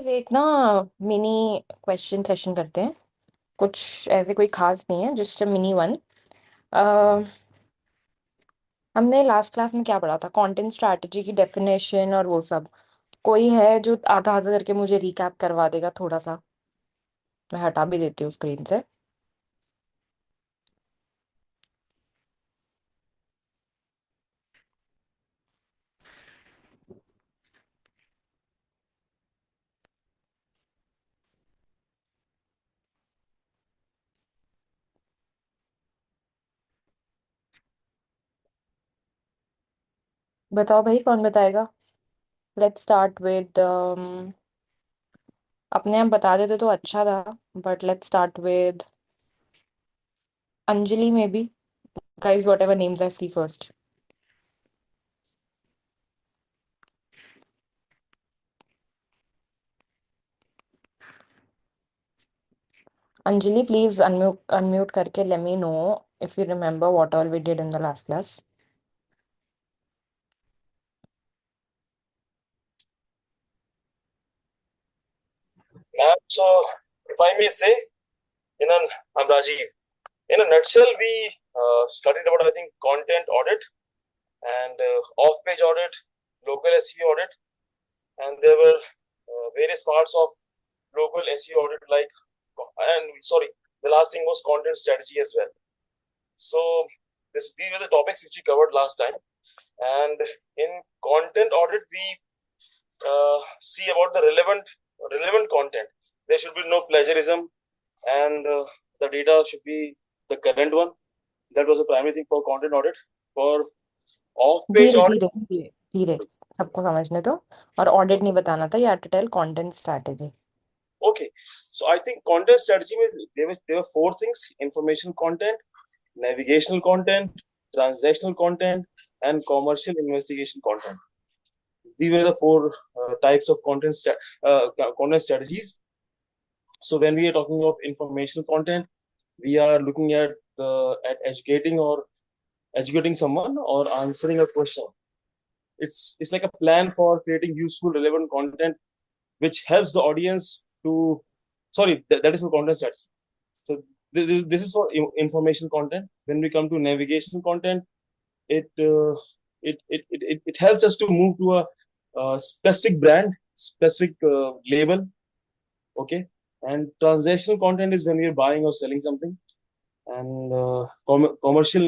Guys एक ना mini question session करते हैं। कुछ ऐसे कोई खास नहीं है, जस्ट अ मिनी वन। हमने लास्ट क्लास में क्या पढ़ा था? कंटेंट स्ट्रैटेजी की डेफिनेशन और वो सब। कोई है जो आधा आधा करके मुझे रिकैप करवा देगा थोड़ा सा? मैं हटा भी देती हूँ स्क्रीन से। बताओ भाई, कौन बताएगा? लेट्स स्टार्ट विद अपने आप बता देते तो अच्छा था, but let's start with Anjali maybe. Guys whatever names I see first. Anjali please unmute करके let me know if you remember what all we did in the last class. So, if I may say, in an I'm Rajiv. In a nutshell, we studied about I think content audit and off-page audit, local SEO audit, and there were various parts of local SEO audit and sorry, the last thing was content strategy as well. So these were the topics which we covered last time, and in content audit we see about the relevant content. There should be no plagiarism, and the data should be the current one. That was the primary thing for content audit. For off-page धीरे audit, धीरे धीरे धीरे, सबको समझने दो। और audit नहीं बताना था, या to tell content strategy. okay. So I think content strategy there were four things: information content, navigational content, transactional content, and commercial investigation content. These were the four types of content strategies. So when we are talking of information content, we are looking at educating someone or answering a question. It's like a plan for creating useful, relevant content which helps the audience to. Sorry, that is for content strategy. So this is for information content. When we come to navigational content, it uh, it helps us to move to a specific brand, specific label. Okay, and transactional content is when we are buying or selling something, and commercial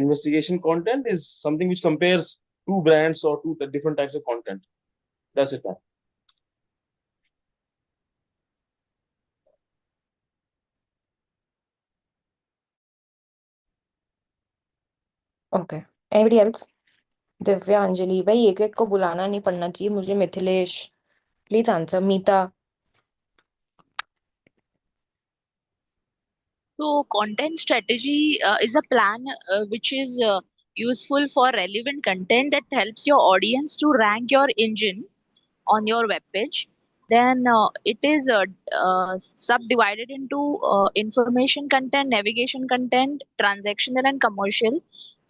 investigation content is something which compares two brands or two different types of content. That's it, man. Okay, anybody else? Divya, Anjali भाई, एक एक को बुलाना नहीं पड़ना चाहिए मुझे। Mithilesh please answer. Meeta. So, content strategy is a plan which is useful for relevant content that helps your audience to rank your engine on your web page. Then it is subdivided into information content, navigation content, transactional, and commercial.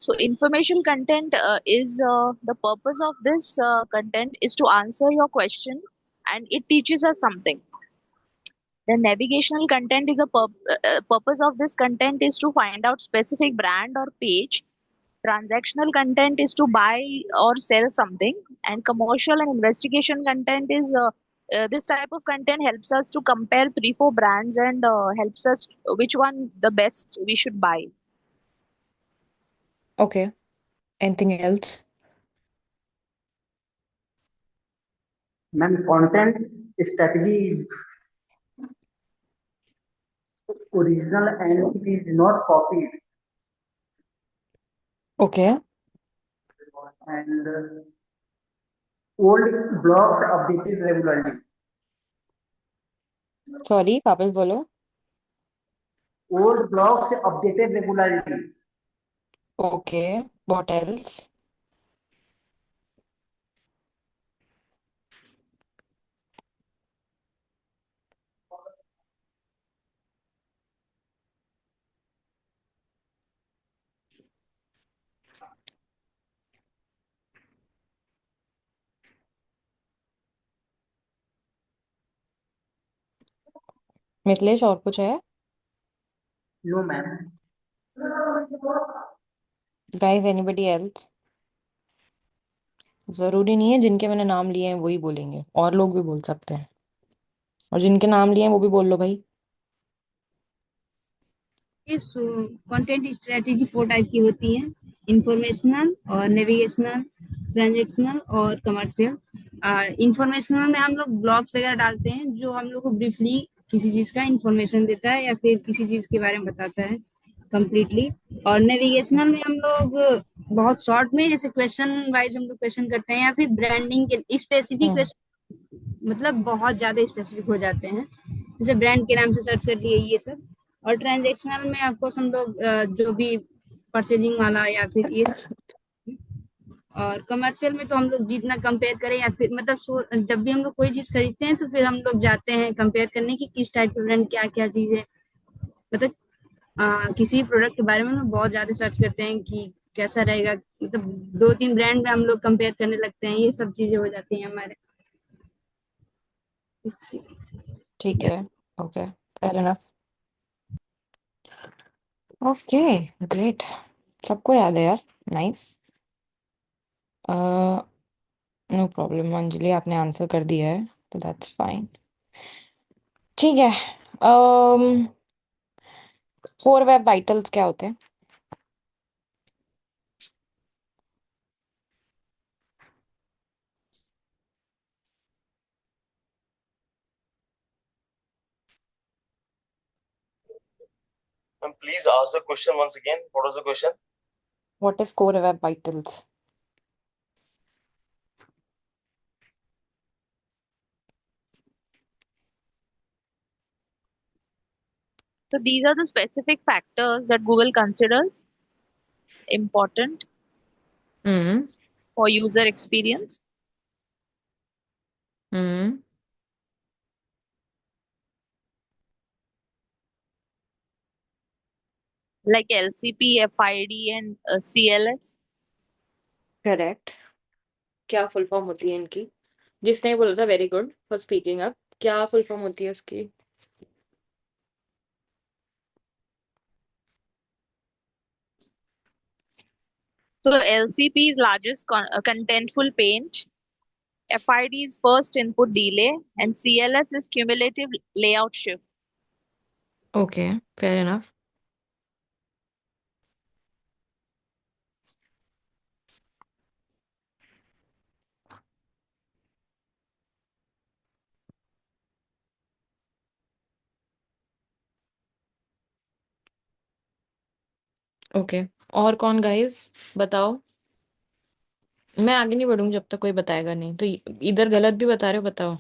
So, information content is the purpose of this content is to answer your question, and it teaches us something. The navigational content is purpose of this content is to find out specific brand or page. Transactional content is to buy or sell something, and commercial and investigation content is this type of content helps us to compare three four brands and helps us which one the best we should buy. Okay, anything else? Ma'am, content strategy is original and it is not copied. Okay, And old blogs updated regularly. Sorry वापस बोलो। Old blogs updated regularly. Okay, what else? Mithilesh और कुछ है? No, ma'am. Guys anybody else? जरूरी नहीं है जिनके मैंने नाम लिए हैं वही बोलेंगे, और लोग भी बोल सकते हैं। और जिनके नाम लिए हैं वो भी बोल लो भाई। सो कंटेंट स्ट्रेटेजी 4 टाइप की होती है: इंफॉर्मेशनल और नेविगेशनल, ट्रांजैक्शनल और कमर्शियल। इंफॉर्मेशनल में हम लोग ब्लॉग्स वगैरह डालते हैं जो हम लोग को ब्रीफली किसी चीज का इंफॉर्मेशन देता है या फिर किसी चीज के बारे में बताता है कंप्लीटली। और नेविगेशनल में हम लोग बहुत शॉर्ट में, जैसे क्वेश्चन वाइज हम लोग क्वेश्चन करते हैं या फिर ब्रांडिंग के स्पेसिफिक हम्म। क्वेश्चन, मतलब बहुत ज्यादा स्पेसिफिक हो जाते हैं, जैसे ब्रांड के नाम से सर्च कर लिए ये सब। और ट्रांजैक्शनल में ऑफकोर्स हम लोग जो भी परचेजिंग वाला या फिर ये। और कमर्शियल में तो हम लोग जितना कंपेयर करें या फिर मतलब जब भी हम लोग कोई चीज खरीदते हैं तो फिर हम लोग जाते हैं कंपेयर करने की किस टाइप के ब्रांड क्या क्या चीज है, मतलब किसी प्रोडक्ट के बारे में हम बहुत ज्यादा सर्च करते हैं कि कैसा रहेगा, मतलब 2-3 ब्रांड में हम लोग कंपेयर करने लगते हैं, ये सब चीजें हो जाती हैं हमारे। ठीक है। Okay, fair enough. Okay, great. सबको याद है यार। नाइस। नो प्रॉब्लम अंजलि, आपने आंसर कर दिया है तो दैट्स फाइन। ठीक है। कोर वेब वाइटल्स क्या होते हैं? Ma'am, please ask the question once again. What was the question? What is core web vitals? So these are the specific factors that Google considers important hmm. for user experience. Hmm. Like LCP, FID, and CLS. Correct. क्या full form होती है इनकी? जिसने बोला था very good for speaking up, क्या full form होती है उसकी? So LCP is largest contentful paint, FID is first input delay, and CLS is cumulative layout shift. Okay, fair enough. Okay, और कौन गाइस? बताओ। मैं आगे नहीं बढ़ूंगी जब तक कोई बताएगा नहीं, तो इधर गलत भी बता रहे हो, बताओ।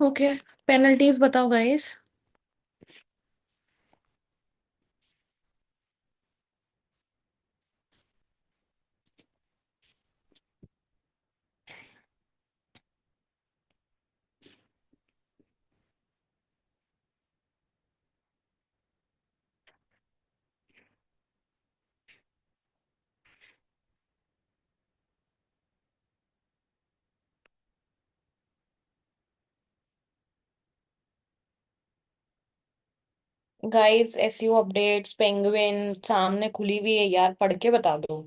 ओके, पेनल्टीज बताओ guys. Guys SEO updates penguin सामने खुली हुई है यार, पढ़ के बता दो।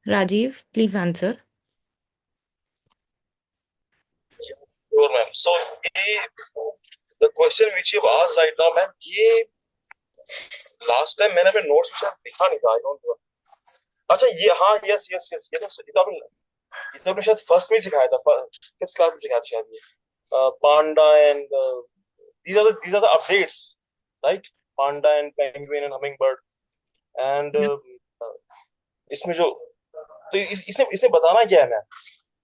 Rajiv please answer. Sure, ma'am. So, the question which you've asked right now, ma'am, ये last time मैंने अपने notes में शायद लिखा नहीं था. I don't know. अच्छा ये, हाँ, यस यस यस, ये तो आपने शायद फर्स्ट में ही सिखाया था, किस क्लास में सिखाया था शायद ये, panda and these are the updates, right? Panda and penguin and hummingbird and इसमें जो, तो इसे इसे बताना क्या है मैम?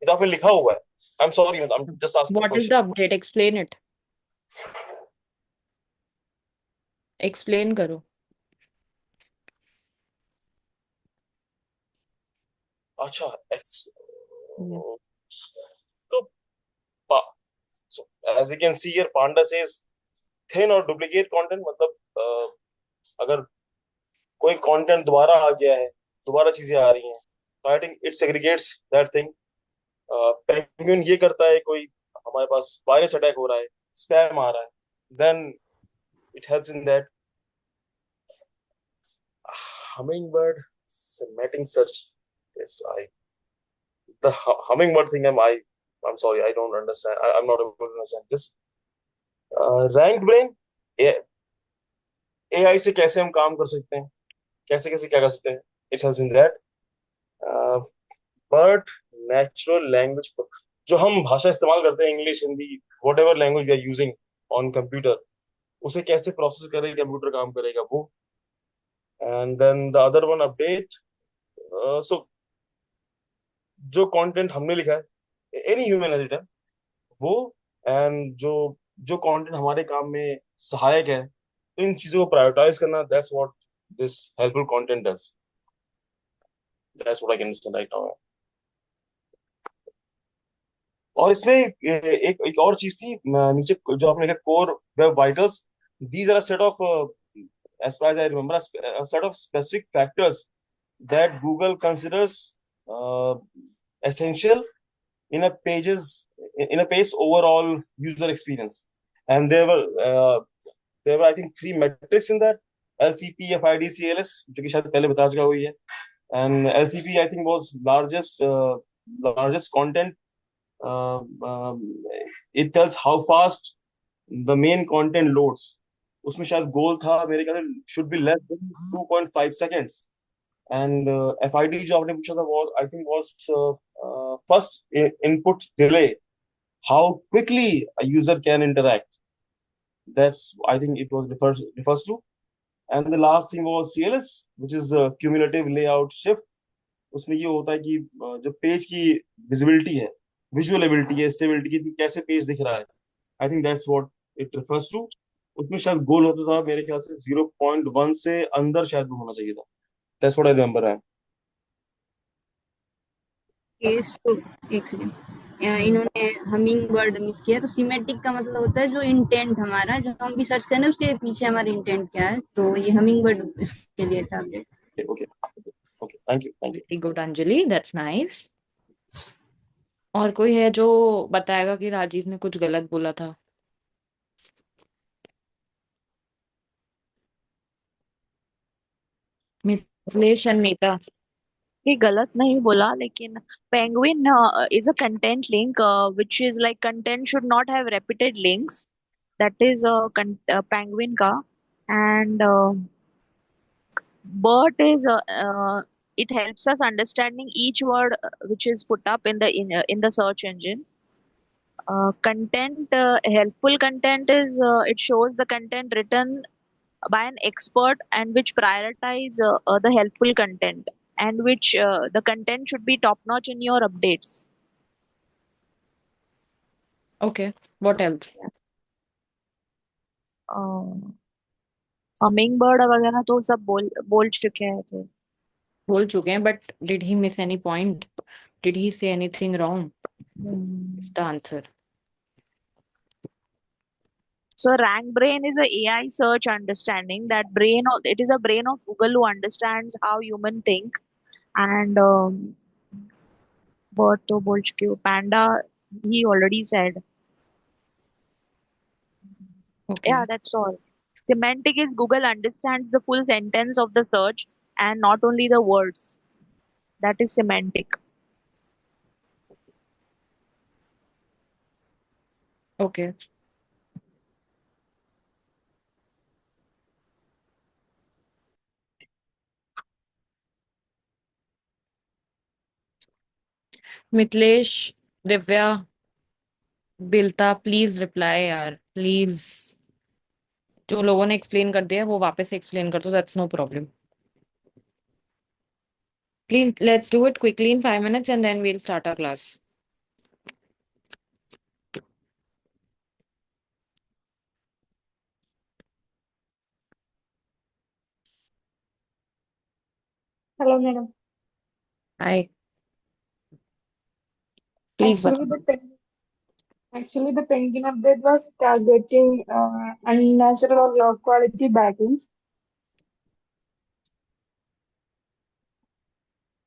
ये तो आपने लिखा हुआ है। I am sorry, I am just asking What is question. the update? Explain it. Explain करो. अच्छा, एक्स, Yeah. तो so as we can see here, panda says thin or duplicate content, मतलब अगर कोई कंटेंट दोबारा आ गया है, दोबारा चीजें आ रही हैं, तो I think it segregates that thing. Penguin ये करता है, कोई हमारे पास वायरस अटैक हो रहा है, स्पैम आ रहा है, then it helps in that. Hummingbird semantic search, yes, I, the hummingbird thing, I'm sorry, I don't understand, I'm not able to understand this. Rank brain, AI से कैसे हम काम कर सकते हैं, कैसे कैसे क्या कर सकते हैं, it helps in that. But natural language, जो हम भाषा इस्तेमाल करते हैं, English, Hindi, whatever language we are using on computer, उसे कैसे प्रोसेस करेगा कंप्यूटर, काम करेगा वो। And then the other one update, so जो कंटेंट हमने लिखा है, एनी ह्यूमन एज इट, वो, एंड जो कंटेंट हमारे काम में सहायक है, इन चीजों को प्रायोरिटाइज करना, that's what this helpful content does, that's what I can understand right now. और इसमें एक एक और चीज थी, नीचे जो आपने लिखा, core web vitals, these are set of, as far as I remember, a set of specific factors that Google considers uh, essential in a page overall user experience. And there were I think three metrics in that: LCP, FID, CLS, जो कि शायद पहले बता चुका हुई है। And LCP I think was largest content. Uh, um, it tells how fast the main content loads. उसमें शायद गोल था मेरे ख्याल से, should be less than 2.5 seconds. And FID जो आपने पूछा था, was I think was first input delay, how quickly a user can interact. That's, I think it was refers to. And the last thing was CLS, which is cumulative layout shift. उसमें ये होता है कि जो page की visibility है, visual ability है, stability की, कैसे पेज दिख रहा है, I think that's what it refers to. उसमें शायद गोल होता था मेरे ख्याल से 0.1 से अंदर शायद वो होना चाहिए था, दैट्स व्हाट आई रिमेंबर है। केस तो एक सेकेंड, इन्होंने हमिंग बर्ड मिस किया, तो सीमेटिक का मतलब होता है जो इंटेंट हमारा, जो हम भी सर्च करें उसके पीछे हमारा इंटेंट क्या है, तो ये हमिंग बर्ड इसके लिए था update. Okay okay, thank you thank you. Very good, Anjali. That's nice. और कोई है जो बताएगा कि राजीव ने कुछ गलत बोला था? मिथिलेश and नीता. ये गलत नहीं बोला, लेकिन penguin is a content link, which is like content should not have repeated links. That is penguin का. And BERT is it helps us understanding each word which is put up in the search engine. Content helpful content is it shows the content written by an expert and which prioritize the helpful content, and which the content should be top notch in your updates. Okay. What else? Hummingbird वगैरह तो सब बोल चुके हैं तो। बोल चुके हैं, but did he miss any point? Did he say anything wrong? It's the answer. So rank brain is a AI search understanding that it is a brain of Google who understands how human think. And bird तो बोल चुके हो, panda he already said. Okay. Yeah, that's all. Semantic is Google understands the full sentence of the search and not only the words. That is semantic. Okay. Mithilesh, Divya, Bilta, please reply यार, please. जो लोगों ने explain कर दिया वो वापस explain कर दो, that's no problem. Please let's do it quickly in 5 minutes and then we'll start our class. Hello, madam. Hi, please Actually, बताओ। the pen, actually the penguin update was targeting unnatural or low quality backings.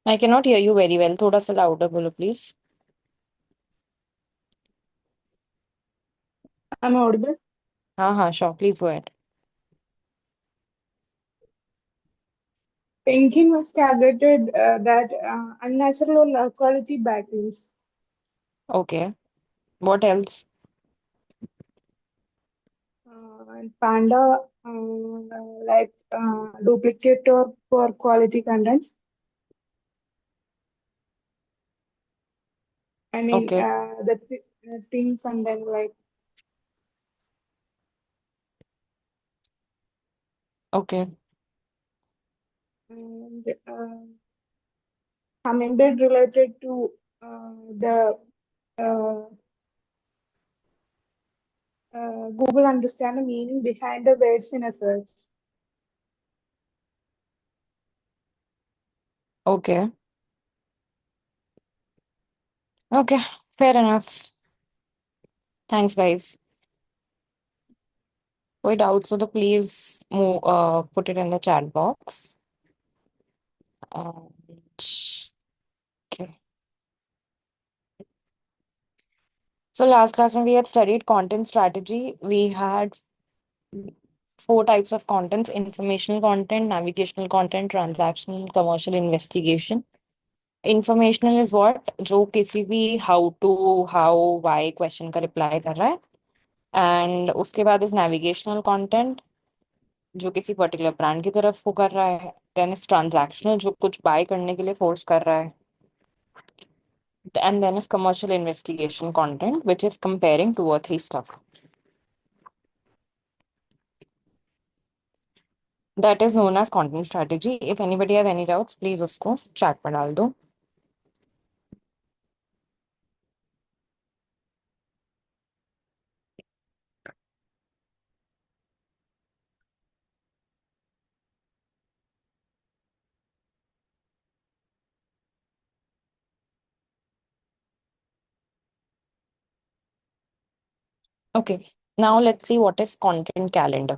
I cannot hear you very well, थोड़ा सा louder बोलो please. Am I audible? हाँ हाँ, sure, please go ahead. Penguin was targeted that unnatural or low quality backings. Okay, what else? And Panda like duplicate or poor quality contents. I mean Okay, the thin content like okay, and hummingbird related to the uh, Google understand the meaning behind the words in a search. okay, okay, fair enough. Thanks, guys. कोई doubts हो तो please put it in the chat box. And, okay. So last class when we had studied content strategy, we had four types of contents: informational content, navigational content, transactional, commercial, investigation. Informational is what? जो किसी भी how to, how, why question का reply कर रहा है. And उसके बाद is navigational content, जो किसी पर्टिकुलर ब्रांड की तरफ वो कर रहा है. Then is transactional, जो कुछ बाय करने के लिए फोर्स कर रहा है. And then is commercial investigation content, which is comparing two or three stuff. That is known as content strategy. If anybody has any doubts, please उसको chat में डाल दो. Okay, now let's see what is content calendar.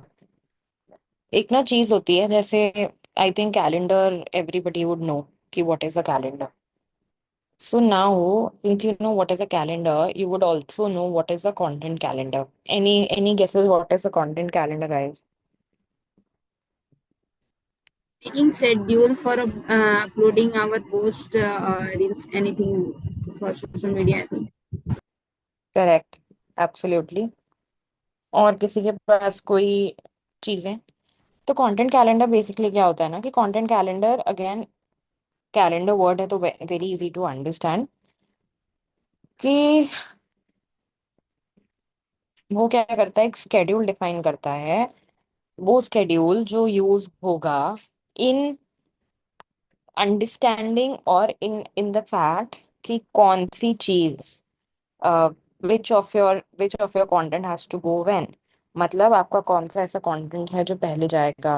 एक ना चीज होती है जैसे, I think calendar everybody would know कि what is a calendar. So now, since you know what is a calendar, you would also know what is a content calendar. Any guesses what is a content calendar, guys? Making schedule for uploading our post, reels, anything for social media, I think. Correct. Absolutely. और किसी के पास कोई चीजें? तो content calendar basically क्या होता है ना, कि content calendar again calendar word है तो वेरी इजी टू अंडरस्टैंड कि वो क्या करता है, एक स्केड्यूल डिफाइन करता है. वो स्केड्यूल जो यूज होगा इन अंडरस्टैंडिंग और इन द फैक्ट कि कौन सी चीज, which of your content has to go when. मतलब आपका कौन सा ऐसा कंटेंट है जो पहले जाएगा,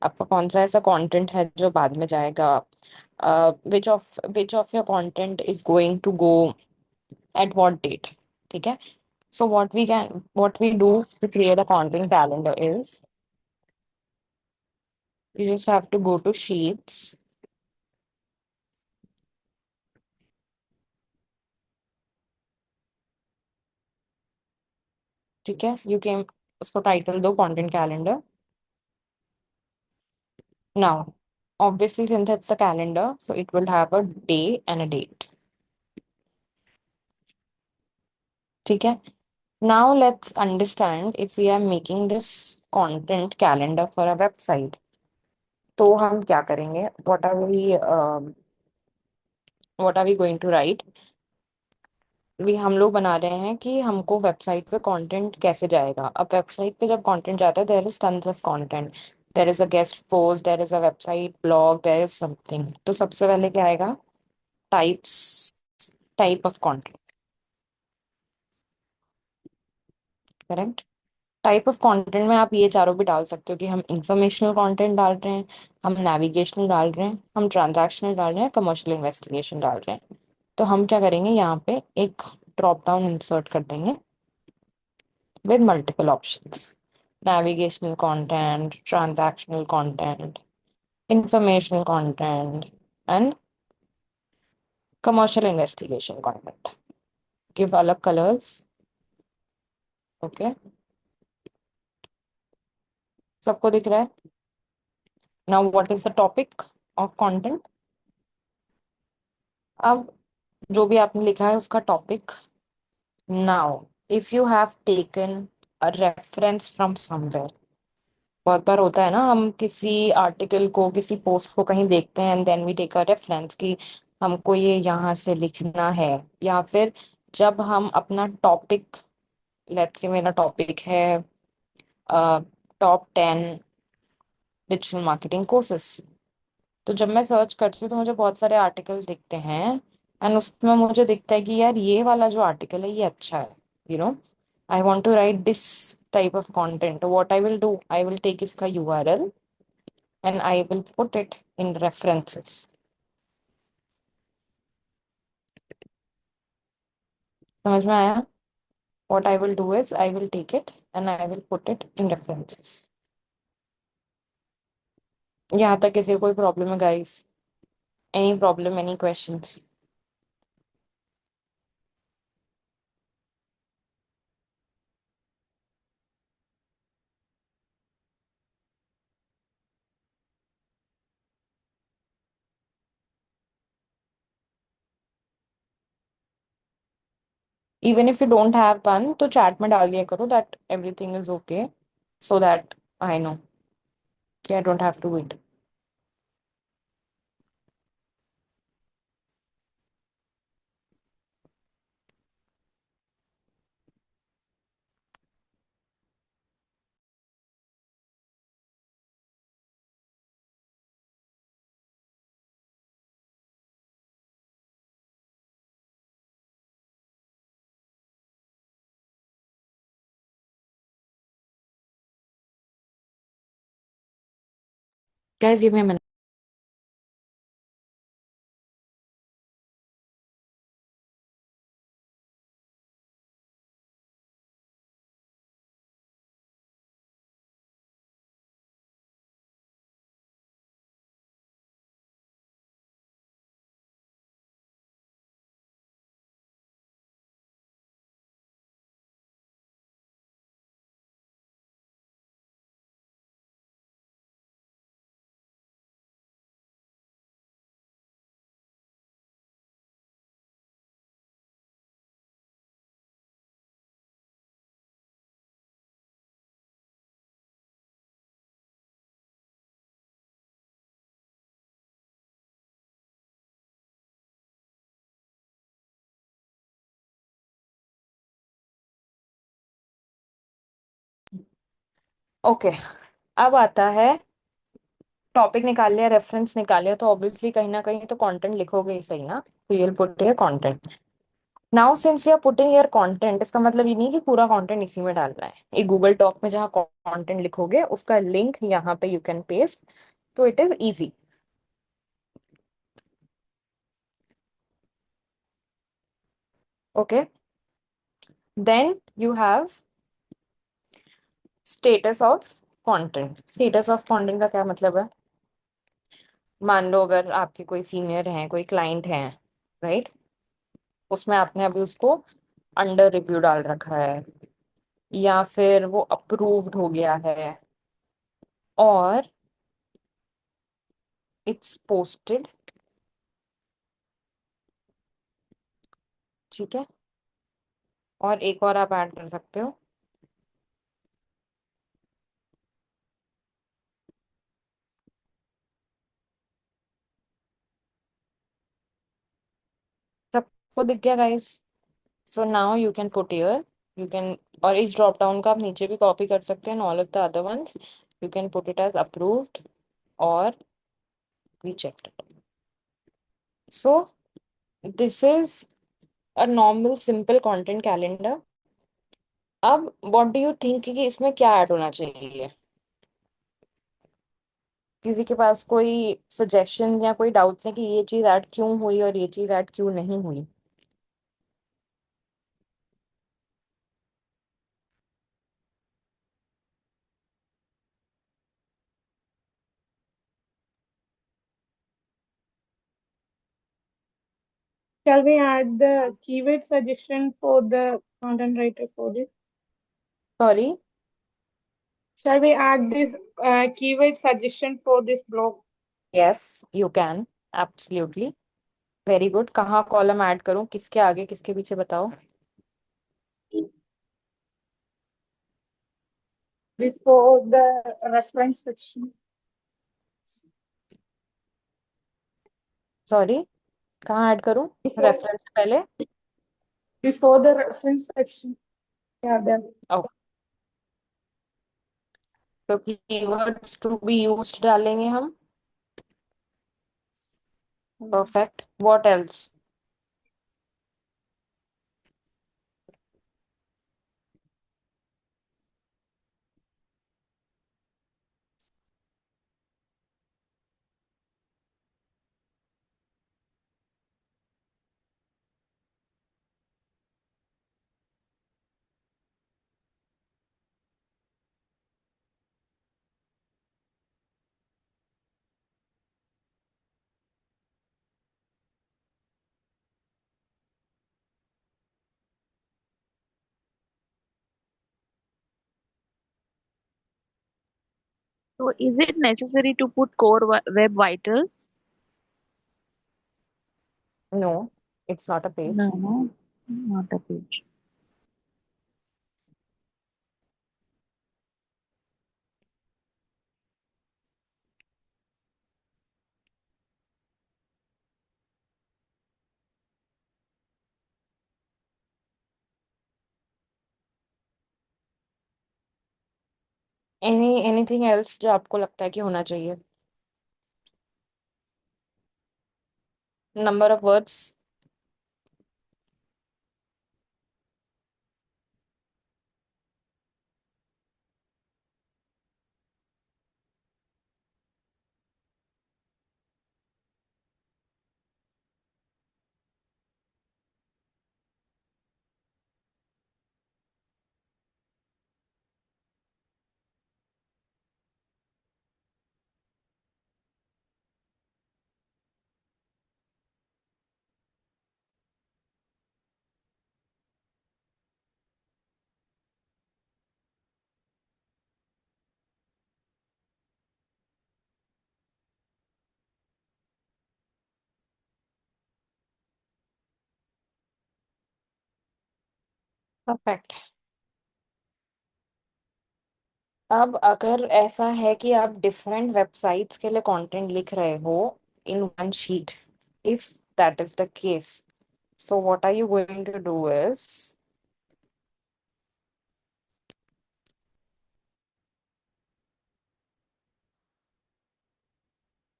आपका कौन सा ऐसा कंटेंट है जो बाद में जाएगा, which of your content is going to go at what date. ठीक है. So what we do to create a content calendar is you just have to go to sheets. ठीक है, यू कैन उसको टाइटल दो content calendar. Now, obviously, since it's a calendar, so it will have a day and a date. Okay. Now let's understand if we are making this content calendar for a website. तो हम क्या करेंगे? What are we going to write? भी हम लोग बना रहे हैं कि हमको वेबसाइट पे कंटेंट कैसे जाएगा। अब वेबसाइट पे जब कंटेंट जाता है, there is tons of content, there is a guest post, there is a website blog, there is something. तो सबसे पहले क्या आएगा? Types, type of content. Correct. Type of content में आप ये चारों भी डाल सकते हो कि हम इंफॉर्मेशनल कंटेंट डाल रहे हैं, हम नेविगेशनल डाल रहे हैं, हम ट्रांजैक्शनल डाल रहे हैं, कमर्शियल इन्वेस्टिगेशन डाल रहे हैं। तो हम क्या करेंगे, यहाँ पे एक ड्रॉप डाउन इंसर्ट कर देंगे with multiple options: navigational content, transactional content, informational content, and commercial investigation content. Give अलग colors. Okay. सबको दिख रहा है? Now what is the topic of content? अब जो भी आपने लिखा है उसका topic. Now if you have taken a reference from somewhere, बहुत बार होता है ना, हम किसी आर्टिकल को, किसी पोस्ट को कहीं देखते हैं and then we take a reference कि हमको ये यहाँ से लिखना है। या फिर जब हम अपना टॉपिक, लेट्स से मेरा टॉपिक है टॉप 10 डिजिटल मार्केटिंग कोर्सेस, तो जब मैं सर्च करती हूँ तो मुझे बहुत सारे आर्टिकल्स दिखते हैं एंड उसमें मुझे दिखता है कि यार ये वाला जो आर्टिकल है ये अच्छा है, you know, I want to write this type of content. What I will do, I will take इसका URL and I will put it in references. समझ में आया? What I will do is I will take it and I will put it in references. यहाँ तक किसी को कोई problem है guys? Any problem, any questions? Even if you don't have one, तो chat में डाल दिया करो that everything is okay, so that I know कि I don't have to wait. Guys, give me a minute. Okay, अब आता है topic निकाल लिया, रेफरेंस निकाल लिया, तो ऑब्वियसली कहीं ना कहीं तो कंटेंट लिखोगे ही सही ना, तो you'll put your content. Now since you are putting your content, इसका मतलब ये नहीं कि पूरा कंटेंट इसी में डालना है। एक गूगल डॉक में जहाँ कंटेंट लिखोगे उसका लिंक यहाँ पे यू कैन पेस्ट, तो it is easy. Okay, then you have status of content. Status of content का क्या मतलब है? मान लो अगर आपके कोई सीनियर हैं, कोई क्लाइंट हैं, राइट, उसमें आपने अभी उसको अंडर रिव्यू डाल रखा है, या फिर वो अप्रूव्ड हो गया है, और इट्स पोस्टेड, ठीक है, और एक और आप ऐड कर सकते हो, सबको दिख गया guys? So now you can put here, you can, और इस ड्रॉप डाउन का आप नीचे भी कॉपी कर सकते हैं, all of the other ones you can put it as approved or rejected. So this is a normal simple content calendar. अब what do you think कि इसमें क्या ऐड होना चाहिए? किसी के पास कोई सजेशन या कोई डाउट्स है कि ये चीज ऐड क्यों हुई और ये चीज ऐड क्यों नहीं हुई? Shall we add the keyword suggestion for the content writer for this? Sorry. Shall we add this keyword suggestion for this blog? Yes, you can. Absolutely. Very good. कहाँ कॉलम ऐड करूँ, किसके आगे किसके पीछे बताओ? Before the reference section. Sorry, कहाँ add करूँ? Before, reference से पहले? before the reference section. Yeah, then. Okay, तो कीवर्ड्स टू बी यूज्ड डालेंगे हम. Perfect. What else? So is it necessary to put core web vitals? No, it's not a page. No, not a page. Anything else जो आपको लगता है कि होना चाहिए? Number of words. परफेक्ट. अब अगर ऐसा है कि आप डिफरेंट वेबसाइट्स के लिए कंटेंट लिख रहे हो in one sheet, if that is the case, so what are you going to do is,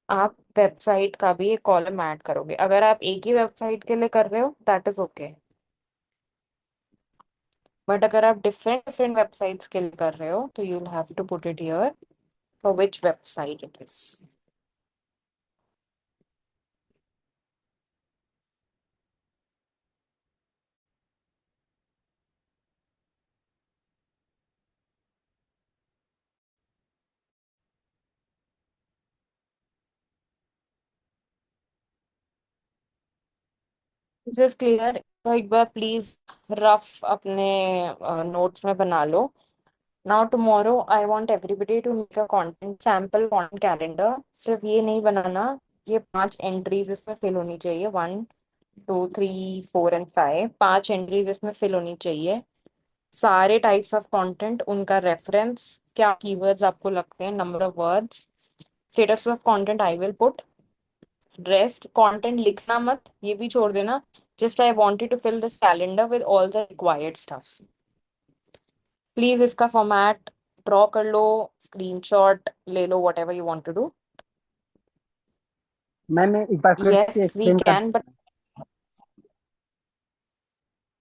आप वेबसाइट का भी एक कॉलम ऐड करोगे. अगर आप एक ही वेबसाइट के लिए कर रहे हो दैट इज ओके, बट अगर आप डिफरेंट डिफरेंट वेबसाइट्स के लिए कर रहे हो तो you will have to put it here for which website it is. This is clear. तो एक बार प्लीज रफ अपने नोट्स में बना लो. Now tomorrow I want everybody to make a content sample content calendar. सिर्फ ये नहीं बनाना, ये 5 एंट्रीज इसमें फिल होनी चाहिए. 1 2 3 4 एंड 5, 5 एंट्रीज इसमें फिल होनी चाहिए. सारे टाइप्स ऑफ कंटेंट, उनका रेफरेंस, क्या कीवर्ड्स आपको लगते हैं, number of words, status of content I will put. Rest content लिखना मत, ये भी छोड़ देना. Just I wanted to fill this calendar with all the required stuff. Please इसका फॉर्मेट ड्रॉ कर लो, स्क्रीनशॉट ले लो, whatever you want to do. Ma'am एक बार फिर Yes, से we एक्सप्लेन कर can, but दीजिए।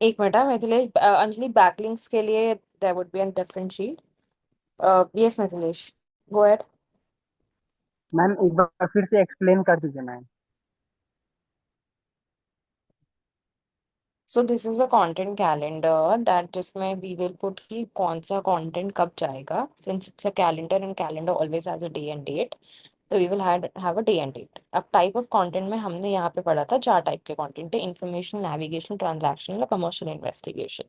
एक मिनट मिथिलेश, अंजलि बैकलिंक्स के लिए there would be a different sheet. Yes, Mithilesh, go ahead. Ma'am एक बार फिर से एक्सप्लेन कर दीजिए ma'am. So this is a content calendar that जिसमें we will put कि कौन सा content कब जाएगा. Since it's a calendar and calendar always has a day and date, so we will have a day and date. अब type of content में हमने यहाँ पे पढ़ा था 4 टाइप के content है: information, navigation, transactional और commercial investigation.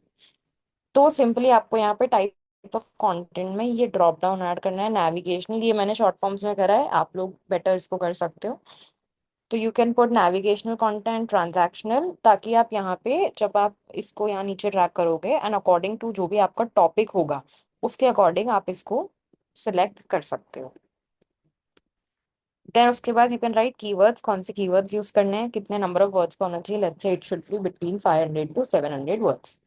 तो सिंपली आपको यहाँ पे टाइप ऑफ कंटेंट में ये ड्रॉप डाउन ऐड करना है। नेविगेशनल ये मैंने शॉर्ट फॉर्म्स में करा है, आप लोग बेटर इसको कर सकते हो। तो you can put navigational content, transactional, ताकि आप यहाँ पे जब आप इसको यहाँ नीचे ट्रैक करोगे एंड अकॉर्डिंग टू जो भी आपका टॉपिक होगा उसके अकॉर्डिंग आप इसको सिलेक्ट कर सकते हो। देन उसके बाद यू कैन राइट कीवर्ड्स, कौन से कीवर्ड्स यूज करने हैं, कितने नंबर ऑफ वर्ड्स का होना चाहिए। Let's say it should be between 500 to 700 words.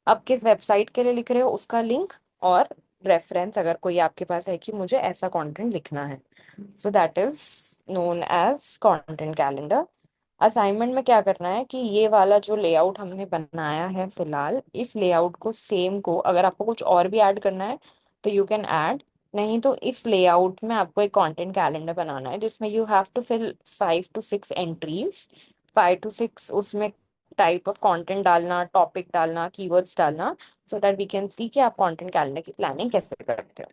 अब किस वेबसाइट के लिए लिख रहे हो उसका लिंक और रेफरेंस अगर कोई आपके पास है कि मुझे ऐसा कंटेंट लिखना है। So that is known as content calendar. Assignment में क्या करना है कि ये वाला जो लेआउट हमने बनाया है फिलहाल, इस लेआउट को सेम को अगर आपको कुछ और भी ऐड करना है तो यू कैन ऐड, नहीं तो इस लेआउट में आपको एक कंटेंट कैलेंडर बनाना है जिसमें you have to fill 5 to 6 entries. 5 to 6 उसमें टाइप ऑफ कंटेंट डालना, टॉपिक डालना, कीवर्ड्स डालना, so that we can see कि आप कंटेंट कैलेंडर की प्लानिंग कैसे करते हो।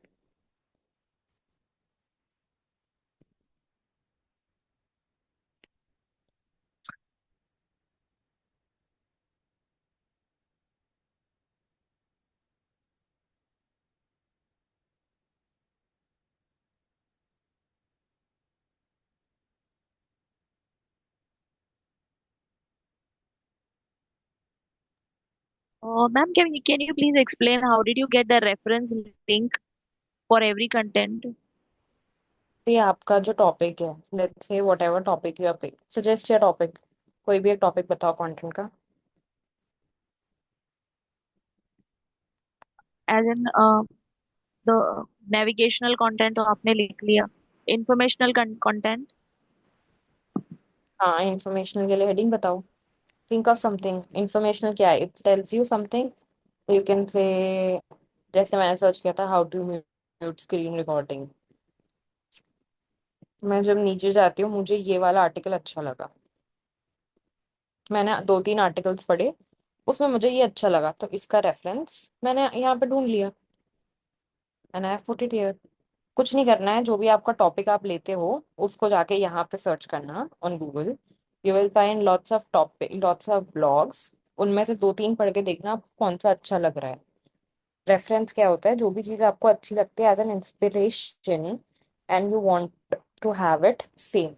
Ma'am, can you please explain how did you get the reference link for every content? ये आपका जो टॉपिक है, let's say whatever topic you are pick, suggest your topic, कोई भी एक टॉपिक बताओ कंटेंट का। As in the navigational content तो आपने लिख लिया, informational content. हाँ, इंफॉर्मेशनल के लिए हेडिंग बताओ। Think of something. इंफॉर्मेशनल क्या है? इट टेल्स यू समथिंग, तो यू कैन से, जैसे मैंने सर्च किया था how to mute screen recording. मैं जब नीचे जाती हूँ मुझे ये वाला आर्टिकल अच्छा लगा, मैंने 2-3 आर्टिकल्स पढ़े, उसमें मुझे ये अच्छा लगा तो इसका रेफरेंस मैंने यहाँ पे ढूंढ लिया and I put it here. कुछ नहीं करना है, जो भी आपका टॉपिक आप लेते हो उसको जाके यहाँ पे सर्च करना on Google. You will find lots of topic, lots of blogs, उनमें से 2-3 पढ़ के देखना आपको कौन सा अच्छा लग रहा है। रेफरेंस क्या होता है? जो भी चीज़ आपको अच्छी लगती है as an inspiration and you want to have it same.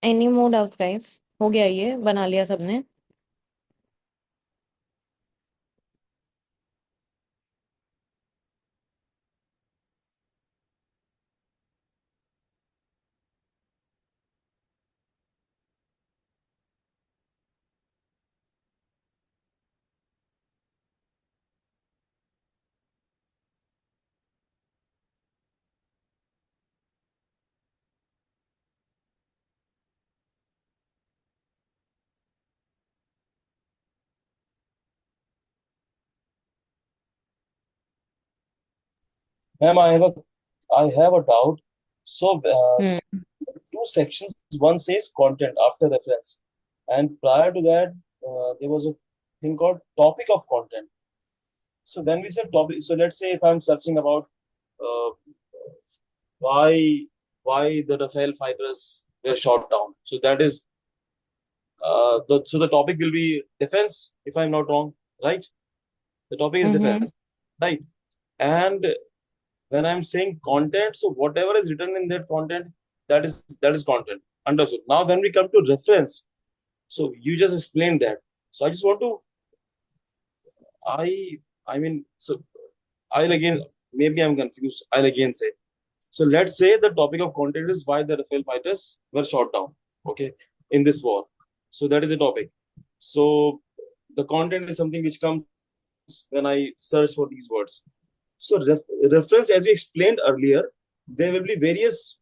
Any more doubts guys? हो गया, ये बना लिया सबने? Ma'am, I have a doubt. So Hmm. two sections. One says content after reference, and prior to that, there was a thing called topic of content. So when we say topic, so let's say if I'm searching about uh, why the Rafael fighters were shot down, so that is the topic will be defense, if I'm not wrong, right? The topic is Mm-hmm. defense, right? And when I'm saying content, so whatever is written in that content, that is content. Understood. Now, when we come to reference, so you just explained that. So I just want to, I mean, so I'll again, maybe I'm confused. I'll again say. So let's say the topic of content is why the Rafale fighters were shot down, okay, in this war. So that is the topic. So the content is something which comes when I search for these words. So reference, as we explained earlier, there will be various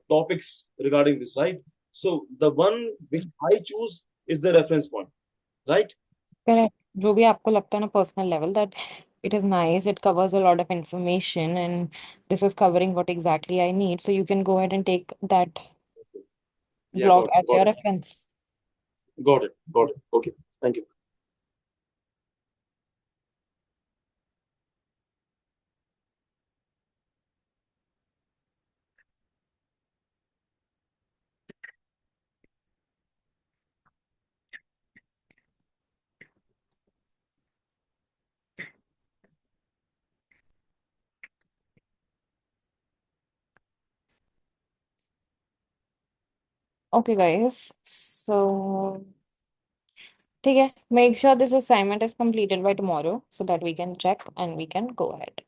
topics regarding this, right? So the one which I choose is the reference point, right? Correct. जो भी आपको लगता है ना personal level that it is nice, it covers a lot of information and this is covering what exactly I need. So you can go ahead and take that Yeah, blog as got your it, reference. got it. Okay, thank you. Okay, guys. So ठीक है. Make sure this assignment is completed by tomorrow so that we can check and we can go ahead.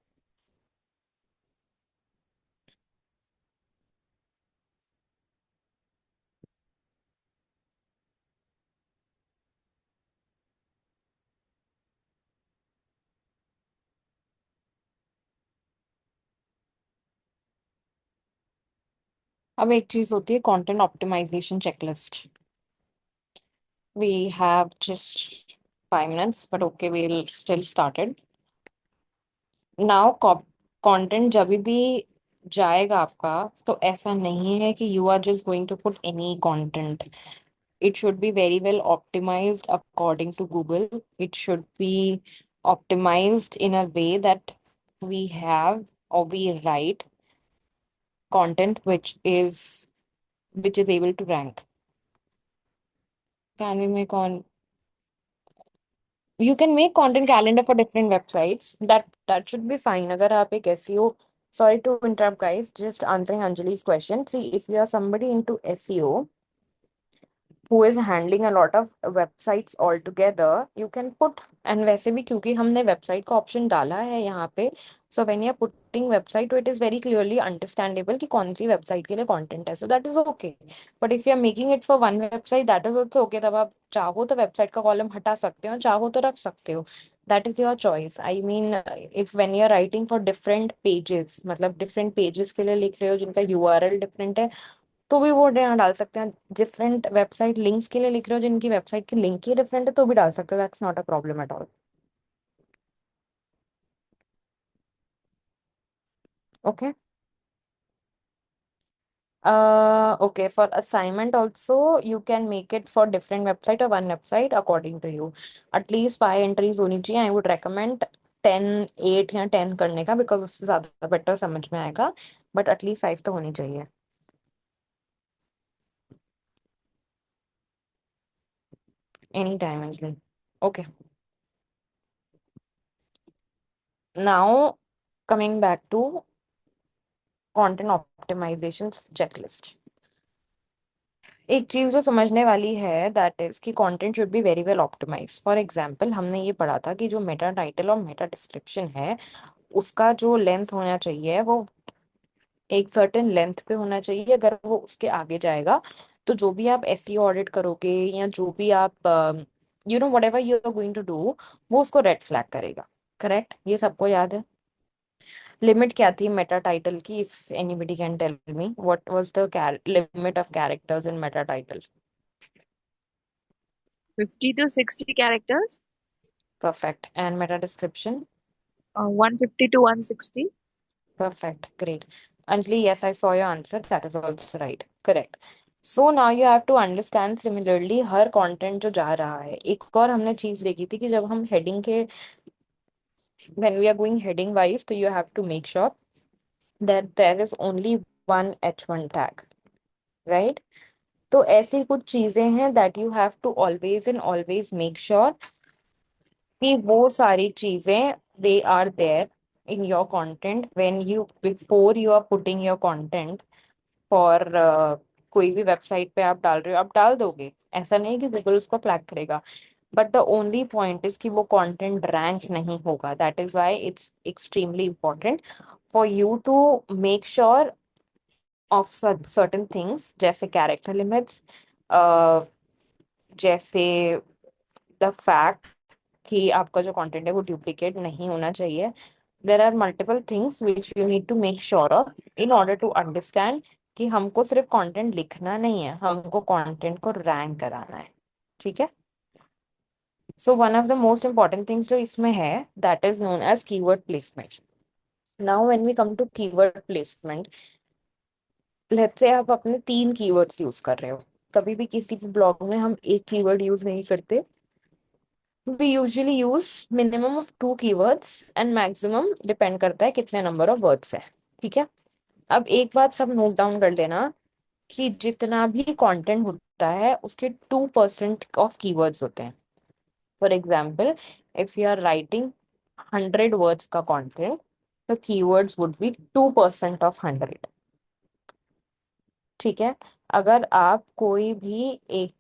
अब एक चीज होती है content optimization checklist. We have just 5 minutes, but okay, we'll still started. Now content जब भी जाएगा आपका तो ऐसा नहीं है कि you are just going to put any content. It should be very well optimized according to Google. It should be optimized in a way that we have or we write content which is able to rank. Can we make on You can make content calendar for different websites. That should be fine. अगर आप एक SEO, sorry to interrupt guys, just answering Anjali's question. See, if you are somebody into SEO who is handling a lot of websites all together, you can put, and वैसे भी क्योंकि हमने website का option डाला है यहाँ पे, so when you're putting website, तो it is very clearly understandable कि कौन सी website के लिए content है, so that is okay. But if you're making it for one website, that is also okay. तब आप चाहो तो website का column हटा सकते हो, चाहो तो रख सकते हो. That is your choice. I mean, if when you're writing for different pages, मतलब different pages के लिए लिख रहे हो जिनका URL different है, तो भी वो यहाँ डाल सकते हैं. डिफरेंट वेबसाइट लिंक्स के लिए लिख रहे हो जिनकी वेबसाइट की लिंक ही डिफरेंट है, तो भी डाल सकते हो. That's not a problem at all. Okay. Okay, for assignment also you can make it for different website or one website according to you. At least 5 entries होनी चाहिए. I would recommend 10, 8 या 10 करने का, बिकॉज उससे ज्यादा better समझ में आएगा. बट एटलीस्ट 5 तो होनी चाहिए. Any time easily. Okay. Now coming back to content optimization checklist. एक चीज जो समझने वाली है दैट इज कि content should be very well optimized. For example, हमने ये पढ़ा था कि जो मेटा टाइटल और मेटा डिस्क्रिप्शन है उसका जो लेंथ होना चाहिए वो एक सर्टेन लेंथ पे होना चाहिए. अगर वो उसके आगे जाएगा तो जो भी आप एसईओ ऑडिट करोगे या जो भी आप whatever you are going to do, वो उसको रेड फ्लैग करेगा. करेक्ट? ये सबको याद है. लिमिट क्या थी मेटा टाइटल की? If anybody can tell me what was the limit of characters in meta title? 50 to 60 characters, Perfect. And meta description? 150 to 160. Perfect. Great. Anjali, yes, I saw your answer. That is also right. Correct. So now you have to understand similarly her content जो जा रहा है, एक और हमने चीज देखी थी कि जब हम heading के when we are going heading wise, so you have to make sure that there is only one H1 tag, right? तो ऐसी कुछ चीजें हैं that you have to always and always make sure कि वो सारी चीजें they are there in your content when you before you are putting your content for कोई भी वेबसाइट पे आप डाल रहे हो, आप डाल दोगे, ऐसा नहीं कि गूगल उसको फ्लैग करेगा, but the only point is कि वो कंटेंट रैंक नहीं होगा. That is why it's extremely important for you to make sure of certain things जैसे कैरेक्टर लिमिट्स, जैसे द फैक्ट कि आपका जो कंटेंट है वो डुप्लीकेट नहीं होना चाहिए. There are multiple things which you need to make sure of in order to understand कि हमको सिर्फ कंटेंट लिखना नहीं है, हमको कंटेंट को रैंक कराना है. ठीक है. So one of the most important things जो इसमें है that is known as keyword placement. Now when we come to keyword placement, let's say आप अपने 3 कीवर्ड्स यूज कर रहे हो. कभी भी किसी भी ब्लॉग में हम एक कीवर्ड यूज नहीं करते. We usually use minimum of 2 keywords and maximum depend करता है कितने नंबर ऑफ वर्ड्स है. ठीक है. अब एक बात सब नोट डाउन कर लेना कि जितना भी कंटेंट होता है उसके 2% ऑफ कीवर्ड्स होते हैं. For example, if you are writing 100 words का कंटेंट, तो कीवर्ड्स वुड बी 2% ऑफ 100. ठीक है. अगर आप कोई भी एक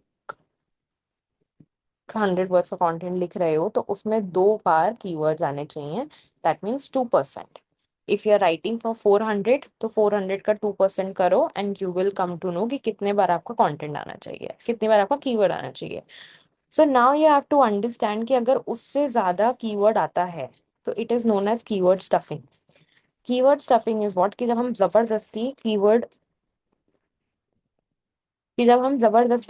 100 वर्ड्स का कंटेंट लिख रहे हो तो उसमें 2 बार कीवर्ड्स आने चाहिए. That means 2%. If you are writing for 400 तो 400 का 2% करो and you will come to know कि कितने बार आपका कंटेंट आना चाहिए, कितनी बार आपका कीवर्ड आना चाहिए. So now you have to understand कि अगर उससे ज्यादा कीवर्ड आता है तो it is known as keyword stuffing. Keyword stuffing is what कि जब हम जबरदस्ती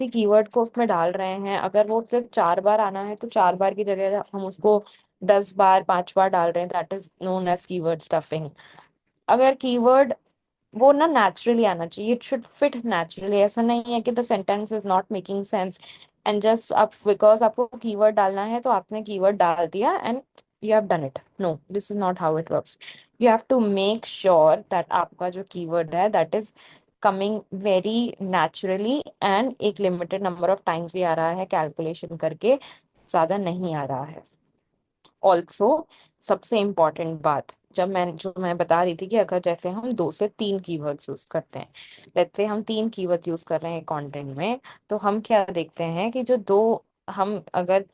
कीवर्ड को उसमें डाल रहे हैं, अगर वो सिर्फ 4 बार आना है तो 4 बार की जगह हम उसको 10 बार 5 बार डाल रहे हैं, that is known as keyword stuffing. अगर कीवर्ड वो ना नेचुरली आना चाहिए, इट शुड फिट नेचुरली. ऐसा नहीं है कि the sentence is not making sense and just आप बिकॉज आपको कीवर्ड डालना है तो आपने कीवर्ड डाल दिया and you have done it. No, this is not how it works. You have to make sure that आपका जो कीवर्ड है that is coming very naturally and एक लिमिटेड नंबर ऑफ टाइम्स ही आ रहा है, कैलकुलेशन करके ज्यादा नहीं आ रहा है. ऑल्सो सबसे इम्पॉर्टेंट बात जो मैं बता रही थी कि अगर जैसे हम 2 से 3 कीवर्ड्स यूज करते हैं, लेट्स से हम 3 कीवर्ड यूज कर रहे हैं कंटेंट में, तो हम क्या देखते हैं कि जो दो हम अगर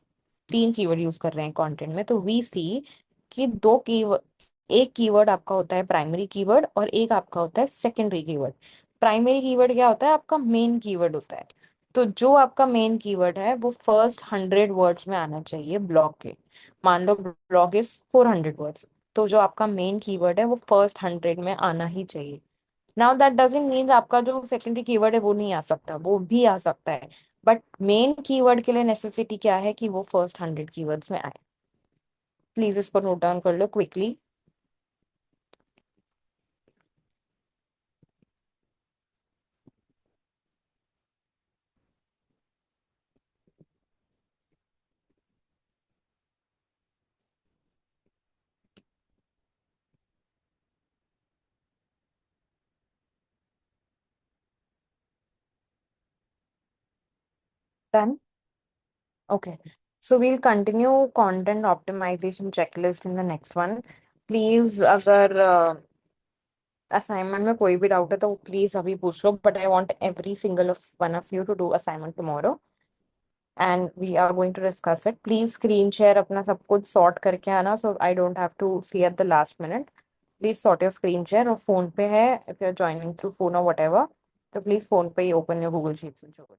3 कीवर्ड यूज कर रहे हैं कंटेंट में तो वी सी कि 2 कीवर्ड, एक कीवर्ड आपका होता है प्राइमरी कीवर्ड और एक आपका होता है सेकेंडरी कीवर्ड. प्राइमरी कीवर्ड क्या होता है? आपका मेन कीवर्ड होता है. तो जो आपका मेन कीवर्ड है वो फर्स्ट 100 वर्ड्स में आना चाहिए ब्लॉग के. मान लो ब्लॉग इज 400 वर्ड्स, तो जो आपका मेन कीवर्ड है वो फर्स्ट 100 में आना ही चाहिए. नाउ दैट डजंट मीन आपका जो सेकेंडरी कीवर्ड है वो नहीं आ सकता, वो भी आ सकता है, बट मेन कीवर्ड के लिए नेसेसिटी क्या है कि वो फर्स्ट 100 कीवर्ड्स में आए. प्लीज इसको नोट डाउन कर लो quickly. Done? Okay. So we'll continue content optimization checklist in the next one. Please, अगर असाइनमेंट में कोई भी डाउट है तो प्लीज अभी पूछ लो, but I want every single of one of you to do assignment tomorrow and we are going to discuss it. Please screen share अपना सब कुछ सॉर्ट करके आना, so I don't have to see at the last minute. Please sort your screen share. और phone पे है, if you are joining through phone और what ever, तो प्लीज फोन पे ही open your Google sheets and show it.